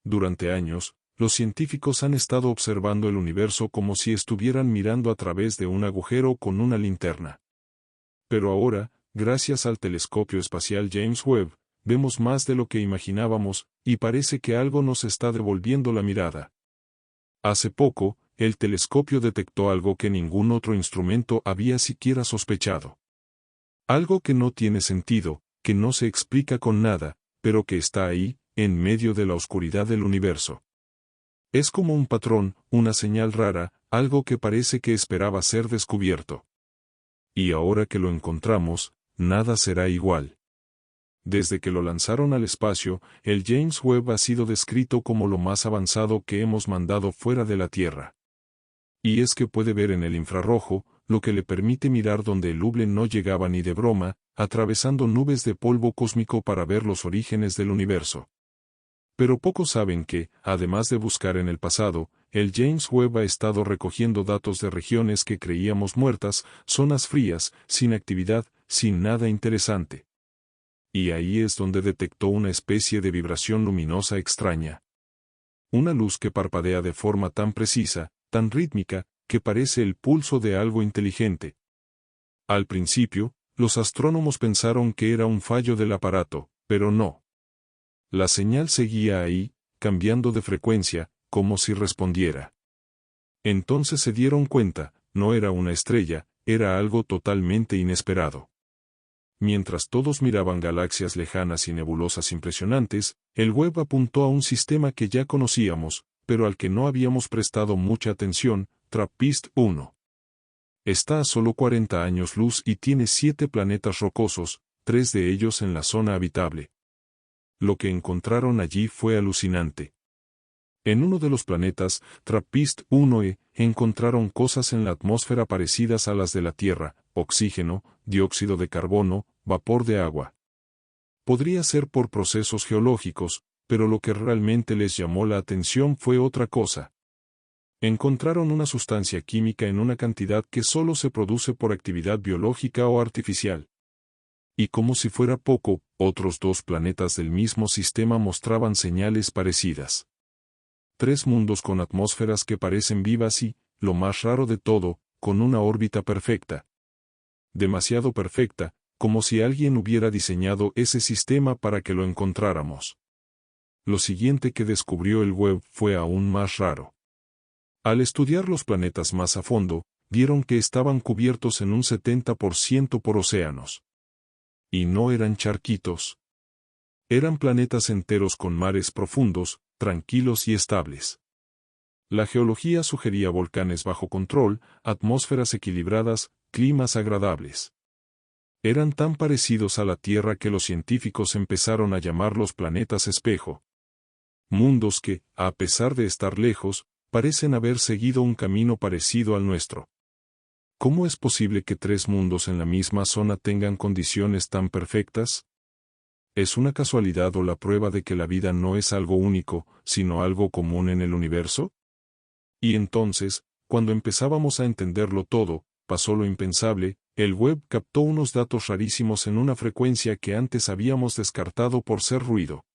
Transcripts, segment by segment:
Durante años, los científicos han estado observando el universo como si estuvieran mirando a través de un agujero con una linterna. Pero ahora, gracias al telescopio espacial James Webb, vemos más de lo que imaginábamos, y parece que algo nos está devolviendo la mirada. Hace poco, el telescopio detectó algo que ningún otro instrumento había siquiera sospechado. Algo que no tiene sentido, que no se explica con nada, pero que está ahí, en medio de la oscuridad del universo. Es como un patrón, una señal rara, algo que parece que esperaba ser descubierto. Y ahora que lo encontramos, nada será igual. Desde que lo lanzaron al espacio, el James Webb ha sido descrito como lo más avanzado que hemos mandado fuera de la Tierra. Y es que puede ver en el infrarrojo, lo que le permite mirar donde el Hubble no llegaba ni de broma, atravesando nubes de polvo cósmico para ver los orígenes del universo. Pero pocos saben que, además de buscar en el pasado, el James Webb ha estado recogiendo datos de regiones que creíamos muertas, zonas frías, sin actividad, sin nada interesante. Y ahí es donde detectó una especie de vibración luminosa extraña. Una luz que parpadea de forma tan precisa, tan rítmica, que parece el pulso de algo inteligente. Al principio, los astrónomos pensaron que era un fallo del aparato, pero no. La señal seguía ahí, cambiando de frecuencia, como si respondiera. Entonces se dieron cuenta, no era una estrella, era algo totalmente inesperado. Mientras todos miraban galaxias lejanas y nebulosas impresionantes, el Webb apuntó a un sistema que ya conocíamos, pero al que no habíamos prestado mucha atención, TRAPPIST-1. Está a solo 40 años luz y tiene 7 planetas rocosos, 3 de ellos en la zona habitable. Lo que encontraron allí fue alucinante. En uno de los planetas, TRAPPIST-1e, encontraron cosas en la atmósfera parecidas a las de la Tierra: oxígeno, dióxido de carbono, vapor de agua. Podría ser por procesos geológicos, pero lo que realmente les llamó la atención fue otra cosa. Encontraron una sustancia química en una cantidad que solo se produce por actividad biológica o artificial. Y como si fuera poco, otros 2 planetas del mismo sistema mostraban señales parecidas. 3 mundos con atmósferas que parecen vivas y, lo más raro de todo, con una órbita perfecta. Demasiado perfecta, como si alguien hubiera diseñado ese sistema para que lo encontráramos. Lo siguiente que descubrió el Webb fue aún más raro. Al estudiar los planetas más a fondo, vieron que estaban cubiertos en un 70% por océanos. Y no eran charquitos. Eran planetas enteros con mares profundos, tranquilos y estables. La geología sugería volcanes bajo control, atmósferas equilibradas, climas agradables. Eran tan parecidos a la Tierra que los científicos empezaron a llamarlos planetas espejo. Mundos que, a pesar de estar lejos, parecen haber seguido un camino parecido al nuestro. ¿Cómo es posible que 3 mundos en la misma zona tengan condiciones tan perfectas? ¿Es una casualidad o la prueba de que la vida no es algo único, sino algo común en el universo? Y entonces, cuando empezábamos a entenderlo todo, pasó lo impensable: el Webb captó unos datos rarísimos en una frecuencia que antes habíamos descartado por ser ruido.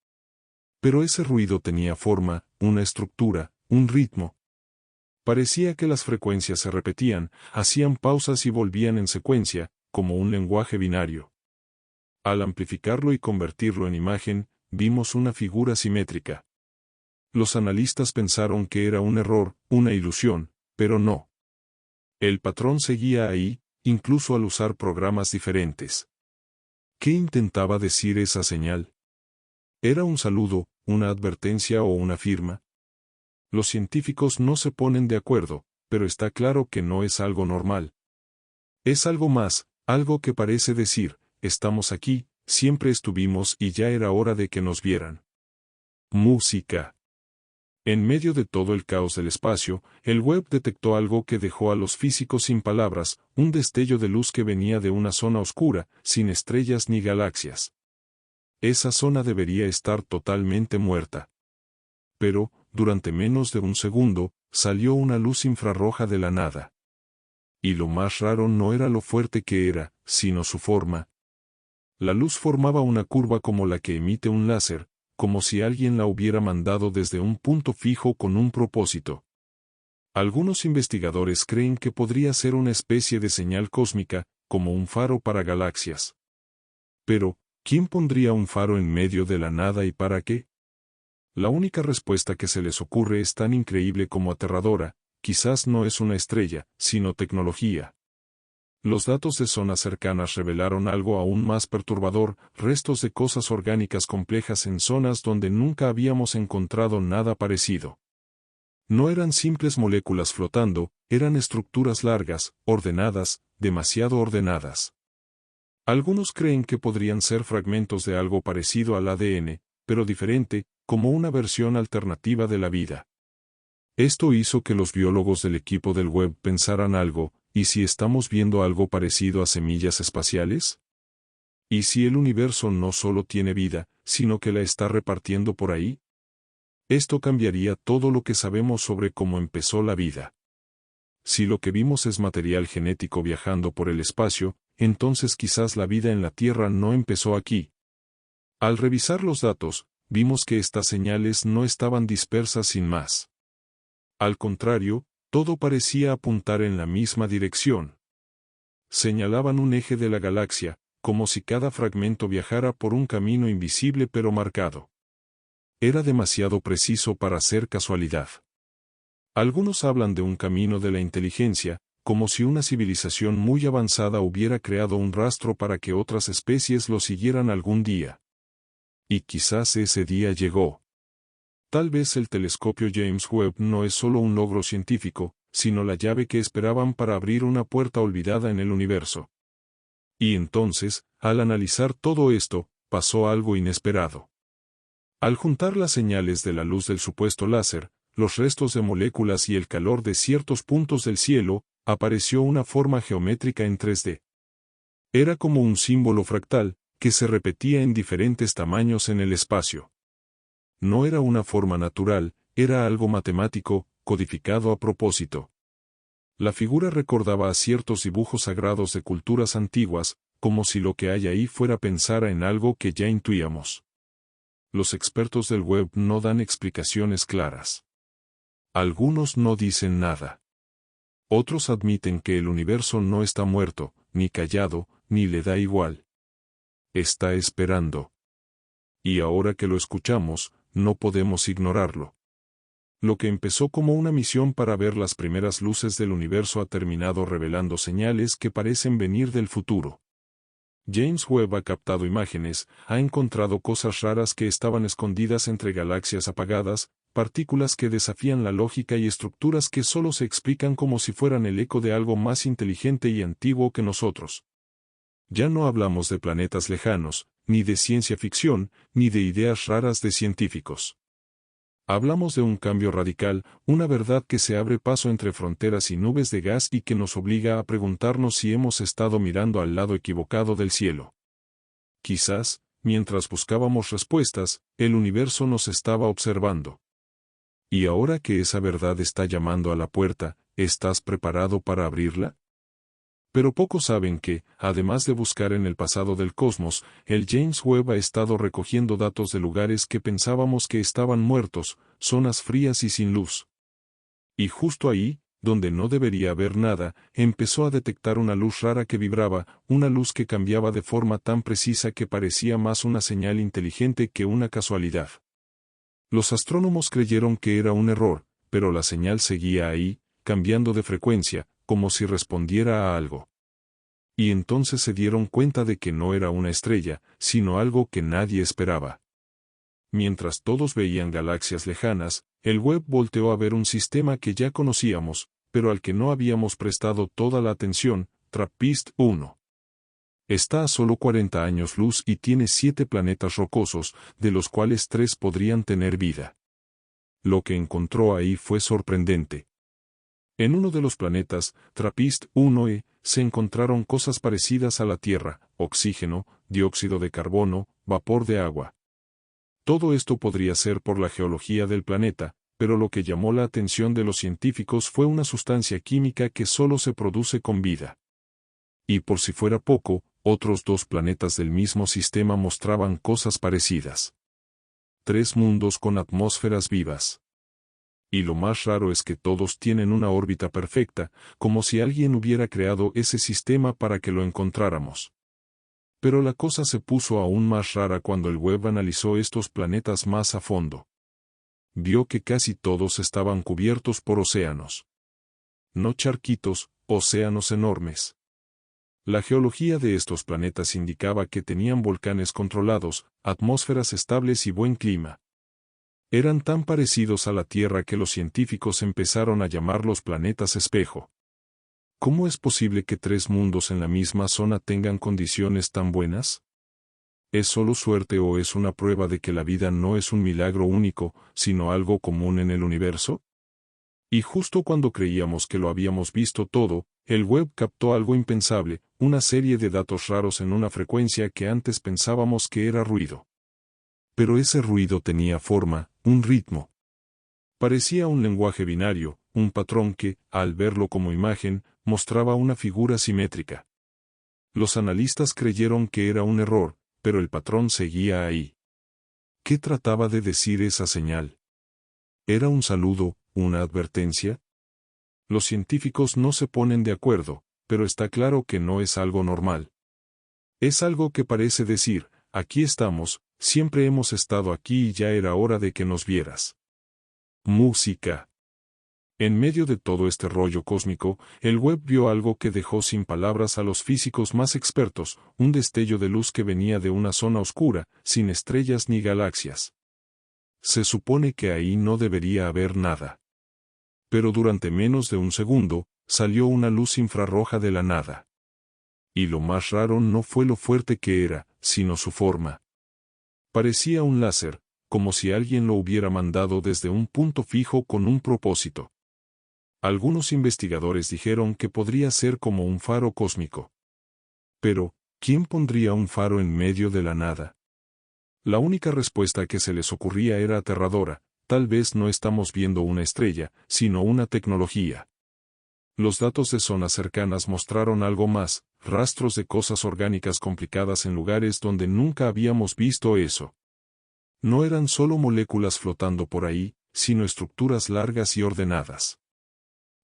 Pero ese ruido tenía forma, una estructura, un ritmo. Parecía que las frecuencias se repetían, hacían pausas y volvían en secuencia, como un lenguaje binario. Al amplificarlo y convertirlo en imagen, vimos una figura simétrica. Los analistas pensaron que era un error, una ilusión, pero no. El patrón seguía ahí, incluso al usar programas diferentes. ¿Qué intentaba decir esa señal? ¿Era un saludo, una advertencia o una firma? Los científicos no se ponen de acuerdo, pero está claro que no es algo normal. Es algo más, algo que parece decir: estamos aquí, siempre estuvimos y ya era hora de que nos vieran. Música. En medio de todo el caos del espacio, el Webb detectó algo que dejó a los físicos sin palabras: un destello de luz que venía de una zona oscura, sin estrellas ni galaxias. Esa zona debería estar totalmente muerta. Pero, durante menos de un segundo, salió una luz infrarroja de la nada. Y lo más raro no era lo fuerte que era, sino su forma. La luz formaba una curva como la que emite un láser, como si alguien la hubiera mandado desde un punto fijo con un propósito. Algunos investigadores creen que podría ser una especie de señal cósmica, como un faro para galaxias. Pero, ¿quién pondría un faro en medio de la nada y para qué? La única respuesta que se les ocurre es tan increíble como aterradora: quizás no es una estrella, sino tecnología. Los datos de zonas cercanas revelaron algo aún más perturbador: restos de cosas orgánicas complejas en zonas donde nunca habíamos encontrado nada parecido. No eran simples moléculas flotando, eran estructuras largas, ordenadas, demasiado ordenadas. Algunos creen que podrían ser fragmentos de algo parecido al ADN, pero diferente, como una versión alternativa de la vida. Esto hizo que los biólogos del equipo del Webb pensaran algo: ¿y si estamos viendo algo parecido a semillas espaciales? ¿Y si el universo no solo tiene vida, sino que la está repartiendo por ahí? Esto cambiaría todo lo que sabemos sobre cómo empezó la vida. Si lo que vimos es material genético viajando por el espacio, entonces quizás la vida en la Tierra no empezó aquí. Al revisar los datos, vimos que estas señales no estaban dispersas sin más. Al contrario, todo parecía apuntar en la misma dirección. Señalaban un eje de la galaxia, como si cada fragmento viajara por un camino invisible pero marcado. Era demasiado preciso para ser casualidad. Algunos hablan de un camino de la inteligencia, como si una civilización muy avanzada hubiera creado un rastro para que otras especies lo siguieran algún día. Y quizás ese día llegó. Tal vez el telescopio James Webb no es solo un logro científico, sino la llave que esperaban para abrir una puerta olvidada en el universo. Y entonces, al analizar todo esto, pasó algo inesperado. Al juntar las señales de la luz del supuesto láser, los restos de moléculas y el calor de ciertos puntos del cielo, apareció una forma geométrica en 3D. Era como un símbolo fractal, que se repetía en diferentes tamaños en el espacio. No era una forma natural, era algo matemático, codificado a propósito. La figura recordaba a ciertos dibujos sagrados de culturas antiguas, como si lo que hay ahí fuera pensar en algo que ya intuíamos. Los expertos del Webb no dan explicaciones claras. Algunos no dicen nada. Otros admiten que el universo no está muerto, ni callado, ni le da igual. Está esperando. Y ahora que lo escuchamos, no podemos ignorarlo. Lo que empezó como una misión para ver las primeras luces del universo ha terminado revelando señales que parecen venir del futuro. James Webb ha captado imágenes, ha encontrado cosas raras que estaban escondidas entre galaxias apagadas, partículas que desafían la lógica y estructuras que solo se explican como si fueran el eco de algo más inteligente y antiguo que nosotros. Ya no hablamos de planetas lejanos, ni de ciencia ficción, ni de ideas raras de científicos. Hablamos de un cambio radical, una verdad que se abre paso entre fronteras y nubes de gas y que nos obliga a preguntarnos si hemos estado mirando al lado equivocado del cielo. Quizás, mientras buscábamos respuestas, el universo nos estaba observando. Y ahora que esa verdad está llamando a la puerta, ¿estás preparado para abrirla? Pero pocos saben que, además de buscar en el pasado del cosmos, el James Webb ha estado recogiendo datos de lugares que pensábamos que estaban muertos, zonas frías y sin luz. Y justo ahí, donde no debería haber nada, empezó a detectar una luz rara que vibraba, una luz que cambiaba de forma tan precisa que parecía más una señal inteligente que una casualidad. Los astrónomos creyeron que era un error, pero la señal seguía ahí, cambiando de frecuencia, como si respondiera a algo. Y entonces se dieron cuenta de que no era una estrella, sino algo que nadie esperaba. Mientras todos veían galaxias lejanas, el Webb volteó a ver un sistema que ya conocíamos, pero al que no habíamos prestado toda la atención: TRAPPIST-1. Está a solo 40 años luz y tiene 7 planetas rocosos, de los cuales 3 podrían tener vida. Lo que encontró ahí fue sorprendente. En uno de los planetas, TRAPPIST-1e, se encontraron cosas parecidas a la Tierra: oxígeno, dióxido de carbono, vapor de agua. Todo esto podría ser por la geología del planeta, pero lo que llamó la atención de los científicos fue una sustancia química que solo se produce con vida. Y por si fuera poco, otros 2 planetas del mismo sistema mostraban cosas parecidas. 3 mundos con atmósferas vivas. Y lo más raro es que todos tienen una órbita perfecta, como si alguien hubiera creado ese sistema para que lo encontráramos. Pero la cosa se puso aún más rara cuando el Webb analizó estos planetas más a fondo. Vio que casi todos estaban cubiertos por océanos. No charquitos, océanos enormes. La geología de estos planetas indicaba que tenían volcanes controlados, atmósferas estables y buen clima. Eran tan parecidos a la Tierra que los científicos empezaron a llamarlos planetas espejo. ¿Cómo es posible que 3 mundos en la misma zona tengan condiciones tan buenas? ¿Es solo suerte o es una prueba de que la vida no es un milagro único, sino algo común en el universo? Y justo cuando creíamos que lo habíamos visto todo, el Webb captó algo impensable, una serie de datos raros en una frecuencia que antes pensábamos que era ruido. Pero ese ruido tenía forma, un ritmo. Parecía un lenguaje binario, un patrón que, al verlo como imagen, mostraba una figura simétrica. Los analistas creyeron que era un error, pero el patrón seguía ahí. ¿Qué trataba de decir esa señal? ¿Era un saludo, una advertencia? Los científicos no se ponen de acuerdo, pero está claro que no es algo normal. Es algo que parece decir, aquí estamos, siempre hemos estado aquí y ya era hora de que nos vieras. Música. En medio de todo este rollo cósmico, el Webb vio algo que dejó sin palabras a los físicos más expertos, un destello de luz que venía de una zona oscura, sin estrellas ni galaxias. Se supone que ahí no debería haber nada. Pero durante menos de un segundo, salió una luz infrarroja de la nada. Y lo más raro no fue lo fuerte que era, sino su forma. Parecía un láser, como si alguien lo hubiera mandado desde un punto fijo con un propósito. Algunos investigadores dijeron que podría ser como un faro cósmico. Pero, ¿quién pondría un faro en medio de la nada? La única respuesta que se les ocurría era aterradora: tal vez no estamos viendo una estrella, sino una tecnología. Los datos de zonas cercanas mostraron algo más, rastros de cosas orgánicas complicadas en lugares donde nunca habíamos visto eso. No eran solo moléculas flotando por ahí, sino estructuras largas y ordenadas.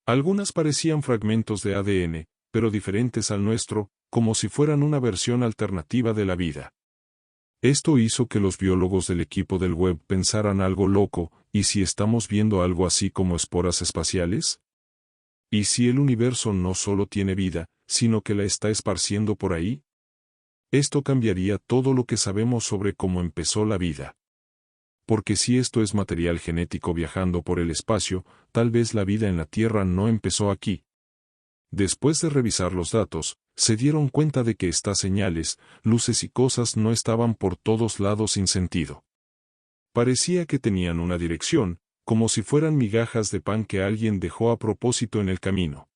Algunas parecían fragmentos de ADN, pero diferentes al nuestro, como si fueran una versión alternativa de la vida. Esto hizo que los biólogos del equipo del Webb pensaran algo loco: ¿y si estamos viendo algo así como esporas espaciales? ¿Y si el universo no solo tiene vida, sino que la está esparciendo por ahí? Esto cambiaría todo lo que sabemos sobre cómo empezó la vida. Porque si esto es material genético viajando por el espacio, tal vez la vida en la Tierra no empezó aquí. Después de revisar los datos, se dieron cuenta de que estas señales, luces y cosas no estaban por todos lados sin sentido. Parecía que tenían una dirección, como si fueran migajas de pan que alguien dejó a propósito en el camino.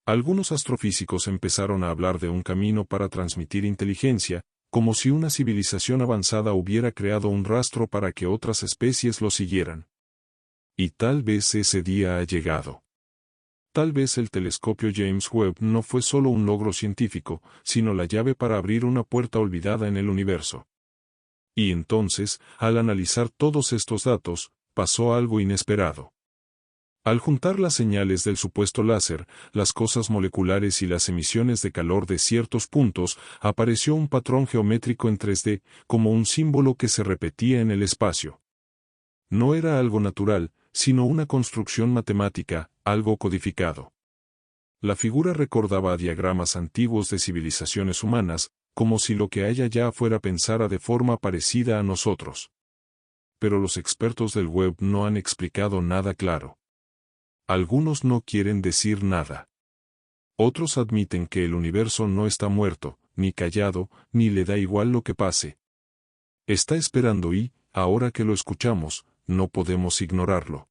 Algunos astrofísicos empezaron a hablar de un camino para transmitir inteligencia, como si una civilización avanzada hubiera creado un rastro para que otras especies lo siguieran. Y tal vez ese día ha llegado. Tal vez el telescopio James Webb no fue solo un logro científico, sino la llave para abrir una puerta olvidada en el universo. Y entonces, al analizar todos estos datos, pasó algo inesperado. Al juntar las señales del supuesto láser, las cosas moleculares y las emisiones de calor de ciertos puntos, apareció un patrón geométrico en 3D, como un símbolo que se repetía en el espacio. No era algo natural, sino una construcción matemática, algo codificado. La figura recordaba a diagramas antiguos de civilizaciones humanas, como si lo que hay allá afuera pensara de forma parecida a nosotros. Pero los expertos del Webb no han explicado nada claro. Algunos no quieren decir nada. Otros admiten que el universo no está muerto, ni callado, ni le da igual lo que pase. Está esperando y, ahora que lo escuchamos, no podemos ignorarlo.